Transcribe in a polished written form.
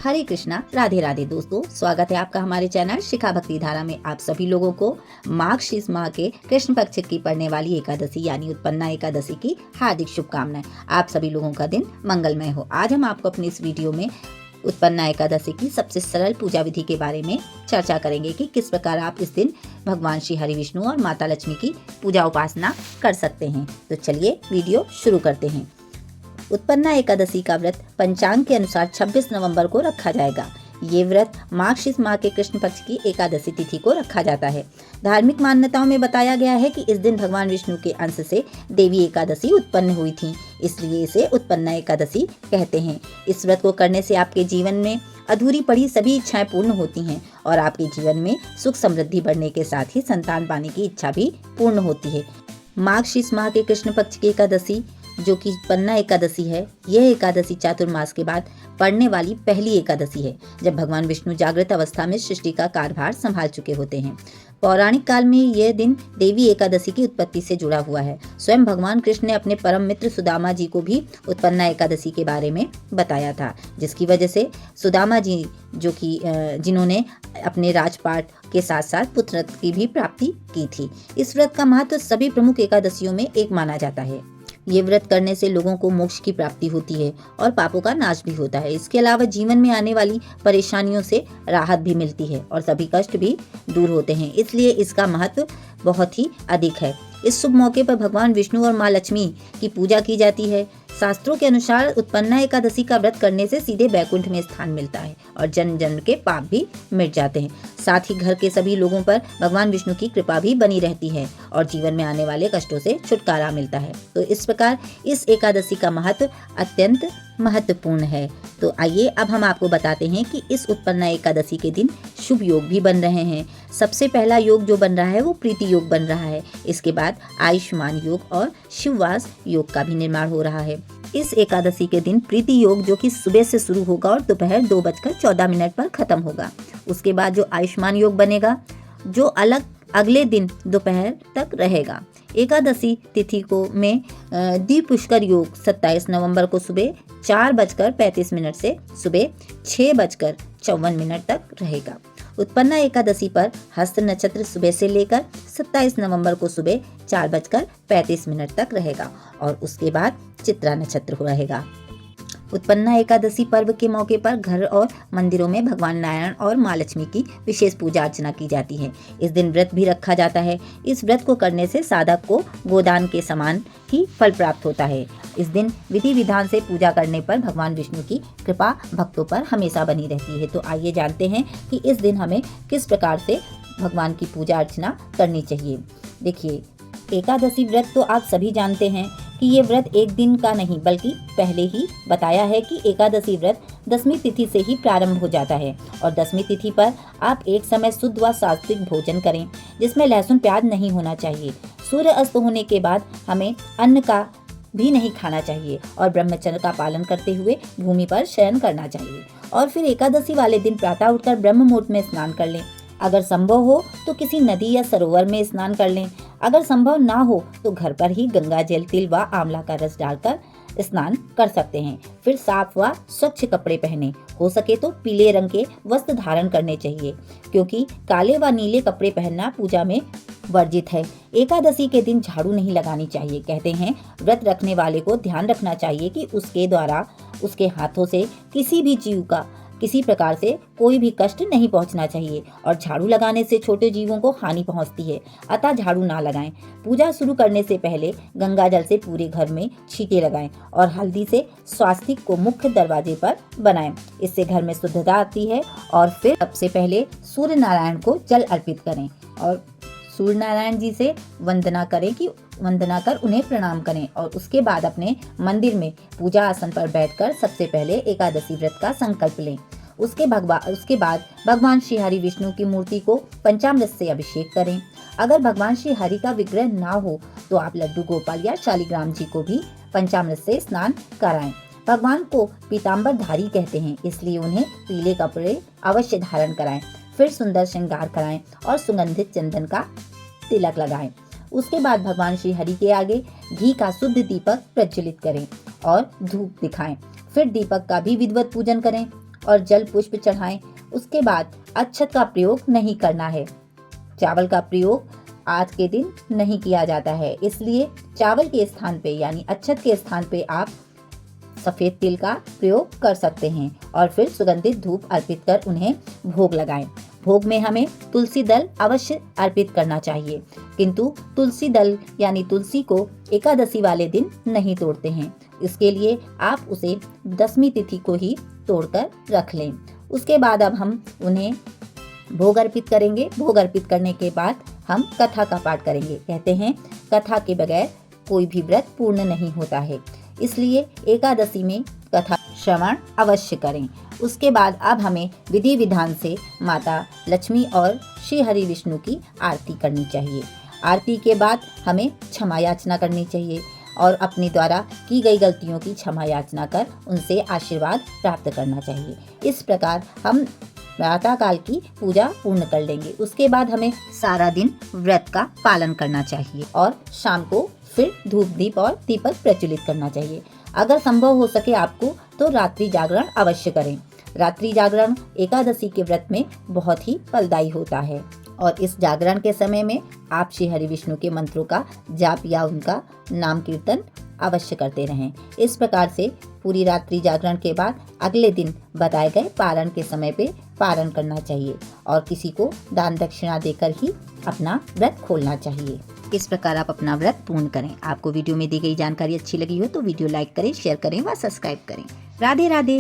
हरे कृष्णा, राधे राधे दोस्तों, स्वागत है आपका हमारे चैनल शिखा भक्ति धारा में। आप सभी लोगों को मार्गशीर्ष माह के कृष्ण पक्ष की पड़ने वाली एकादशी यानी उत्पन्ना एकादशी की हार्दिक शुभकामनाएं। आप सभी लोगों का दिन मंगलमय हो। आज हम आपको अपनी इस वीडियो में उत्पन्ना एकादशी की सबसे सरल पूजा विधि के बारे में चर्चा करेंगे कि किस प्रकार आप इस दिन भगवान श्री हरि विष्णु और माता लक्ष्मी की पूजा उपासना कर सकते हैं। तो चलिए वीडियो शुरू करते हैं। उत्पन्ना एकादशी का व्रत पंचांग के अनुसार 26 नवंबर को रखा जाएगा। ये व्रत मार्गशीर्ष माह के कृष्ण पक्ष की एकादशी तिथि को रखा जाता है। धार्मिक मान्यताओं में बताया गया है कि इस दिन भगवान विष्णु के अंश से देवी एकादशी उत्पन्न हुई थी, इसलिए इसे उत्पन्ना एकादशी कहते हैं। इस व्रत को करने से आपके जीवन में अधूरी पड़ी सभी इच्छाएं पूर्ण होती हैं और आपके जीवन में सुख समृद्धि बढ़ने के साथ ही संतान पाने की इच्छा भी पूर्ण होती है। मार्गशीर्ष माह के कृष्ण पक्ष की एकादशी जो कि उत्पन्ना एकादशी है, यह एकादशी चातुर्मास के बाद पड़ने वाली पहली एकादशी है, जब भगवान विष्णु जागृत अवस्था में सृष्टि का कार्यभार संभाल चुके होते हैं। पौराणिक काल में यह दिन देवी एकादशी की उत्पत्ति से जुड़ा हुआ है। स्वयं भगवान कृष्ण ने अपने परम मित्र सुदामा जी को भी उत्पन्ना एकादशी के बारे में बताया था, जिसकी वजह से सुदामा जी जिन्होंने अपने राजपाट के साथ साथ पुत्र की भी प्राप्ति की थी। इस व्रत का महत्व सभी प्रमुख एकादशियों में एक माना जाता है। ये व्रत करने से लोगों को मोक्ष की प्राप्ति होती है और पापों का नाश भी होता है। इसके अलावा जीवन में आने वाली परेशानियों से राहत भी मिलती है और सभी कष्ट भी दूर होते हैं, इसलिए इसका महत्व बहुत ही अधिक है। इस शुभ मौके पर भगवान विष्णु और माँ लक्ष्मी की पूजा की जाती है। शास्त्रों के अनुसार उत्पन्ना एकादशी का व्रत करने से सीधे बैकुंठ में स्थान मिलता है और जन्म जन्म के पाप भी मिट जाते हैं। साथ ही घर के सभी लोगों पर भगवान विष्णु की कृपा भी बनी रहती है और जीवन में आने वाले कष्टों से छुटकारा मिलता है। तो इस प्रकार इस एकादशी का महत्व अत्यंत महत्वपूर्ण है। तो आइए अब हम आपको बताते हैं कि इस उत्पन्ना एकादशी के दिन शुभ योग भी बन रहे हैं। सबसे पहला योग जो बन रहा है वो प्रीति योग बन रहा है। इसके बाद आयुष्मान योग और शिववास योग का भी निर्माण हो रहा है। इस एकादशी के दिन प्रीति योग जो कि सुबह से शुरू होगा और दोपहर 2:14 पर खत्म होगा। उसके बाद जो आयुष्मान योग बनेगा जो अगले दिन दोपहर तक रहेगा। एकादशी तिथि को में द्वि पुष्कर योग 27 नवंबर को सुबह 4:35 से सुबह 6:54 तक रहेगा। उत्पन्ना एकादशी पर हस्त नक्षत्र सुबह से लेकर 27 नवंबर को सुबह 4:35 तक रहेगा और उसके बाद चित्रा नक्षत्र रहेगा। उत्पन्ना एकादशी पर्व के मौके पर घर और मंदिरों में भगवान नारायण और माँ लक्ष्मी की विशेष पूजा अर्चना की जाती है। इस दिन व्रत भी रखा जाता है। इस व्रत को करने से साधक को गोदान के समान ही फल प्राप्त होता है। इस दिन विधि विधान से पूजा करने पर भगवान विष्णु की कृपा भक्तों पर हमेशा बनी रहती है। तो आइए जानते हैं कि इस दिन हमें किस प्रकार से भगवान की पूजा अर्चना करनी चाहिए। देखिए, एकादशी व्रत तो आप सभी जानते हैं कि ये व्रत एक दिन का नहीं बल्कि पहले ही बताया है कि एकादशी व्रत 10वीं तिथि से ही प्रारंभ हो जाता है और 10वीं तिथि पर आप एक समय शुद्ध व सात्विक भोजन करें जिसमें लहसुन प्याज नहीं होना चाहिए। सूर्य अस्त होने के बाद हमें अन्न का भी नहीं खाना चाहिए और ब्रह्मचर्य का पालन करते हुए भूमि पर शयन करना चाहिए और फिर एकादशी वाले दिन प्रातः उठकर ब्रह्म मुहूर्त में स्नान कर लें। अगर संभव हो तो किसी नदी या सरोवर में स्नान कर लें। अगर संभव ना हो तो घर पर ही गंगा जल, तिल व आंवला का रस डालकर स्नान कर सकते हैं। फिर साफ व स्वच्छ कपड़े पहने, हो सके तो पीले रंग के वस्त्र धारण करने चाहिए क्योंकि काले व नीले कपड़े पहनना पूजा में वर्जित है। एकादशी के दिन झाड़ू नहीं लगानी चाहिए। कहते हैं व्रत रखने वाले को ध्यान रखना चाहिए कि उसके द्वारा उसके हाथों से किसी भी जीव का किसी प्रकार से कोई भी कष्ट नहीं पहुंचना चाहिए और झाड़ू लगाने से छोटे जीवों को हानि पहुंचती है, अतः झाड़ू ना लगाएं। पूजा शुरू करने से पहले गंगा जल से पूरे घर में छींटे लगाएं और हल्दी से स्वास्तिक को मुख्य दरवाजे पर बनाएं। इससे घर में शुद्धता आती है। और फिर सबसे पहले सूर्य नारायण को जल अर्पित करें और सूर्य नारायण जी से वंदना कर उन्हें प्रणाम करें और उसके बाद अपने मंदिर में पूजा आसन पर बैठकर सबसे पहले एकादशी व्रत का संकल्प लें। उसके बाद भगवान श्री हरि विष्णु की मूर्ति को पंचामृत से अभिषेक करें। अगर भगवान श्री हरि का विग्रह ना हो तो आप लड्डू गोपाल या शालिग्राम जी को भी पंचामृत से स्नान कराएं। भगवान को पीताम्बर धारी कहते हैं, इसलिए उन्हें पीले कपड़े अवश्य धारण कराएं। फिर सुंदर श्रृंगार कराएं और सुगंधित चंदन का तिलक लगाएं। उसके बाद भगवान श्री हरि के आगे घी का शुद्ध दीपक प्रज्वलित करें और धूप दिखाएं। फिर दीपक का भी विधिवत पूजन करें। और जल पुष्प चढ़ाएं। उसके बाद अक्षत का प्रयोग नहीं करना है। चावल का प्रयोग आज के दिन नहीं किया जाता है, इसलिए चावल के स्थान पे यानी अक्षत के स्थान पे आप सफेद तिल का प्रयोग कर सकते हैं और फिर सुगंधित धूप अर्पित कर उन्हें भोग लगाएं। भोग में हमें तुलसी दल अवश्य अर्पित करना चाहिए, किंतु तुलसी दल यानी तुलसी को एकादशी वाले दिन नहीं तोड़ते हैं। इसके लिए आप उसे 10वीं तिथि को ही तोड़कर रख लें। उसके बाद अब हम उन्हें भोग अर्पित करेंगे। भोग अर्पित करने के बाद हम कथा का पाठ करेंगे। कहते हैं कथा के बगैर कोई भी व्रत पूर्ण नहीं होता है, इसलिए एकादशी में कथा श्रवण अवश्य करें। उसके बाद अब हमें विधि विधान से माता लक्ष्मी और श्री हरि विष्णु की आरती करनी चाहिए। आरती के बाद हमें क्षमा याचना करनी चाहिए और अपने द्वारा की गई गलतियों की क्षमा याचना कर उनसे आशीर्वाद प्राप्त करना चाहिए। इस प्रकार हम प्रातःकाल की पूजा पूर्ण कर लेंगे। उसके बाद हमें सारा दिन व्रत का पालन करना चाहिए और शाम को फिर धूप दीप और दीपक प्रज्वलित करना चाहिए। अगर संभव हो सके आपको तो रात्रि जागरण अवश्य करें। रात्रि जागरण एकादशी के व्रत में बहुत ही फलदायी होता है और इस जागरण के समय में आप श्री हरि विष्णु के मंत्रों का जाप या उनका नाम कीर्तन अवश्य करते रहें। इस प्रकार से पूरी रात्रि जागरण के बाद अगले दिन बताए गए पारण के समय पे पारण करना चाहिए और किसी को दान दक्षिणा देकर ही अपना व्रत खोलना चाहिए। इस प्रकार आप अपना व्रत पूर्ण करें। आपको वीडियो में दी गई जानकारी अच्छी लगी हो तो वीडियो लाइक करें, शेयर करें व सब्सक्राइब करें। राधे राधे।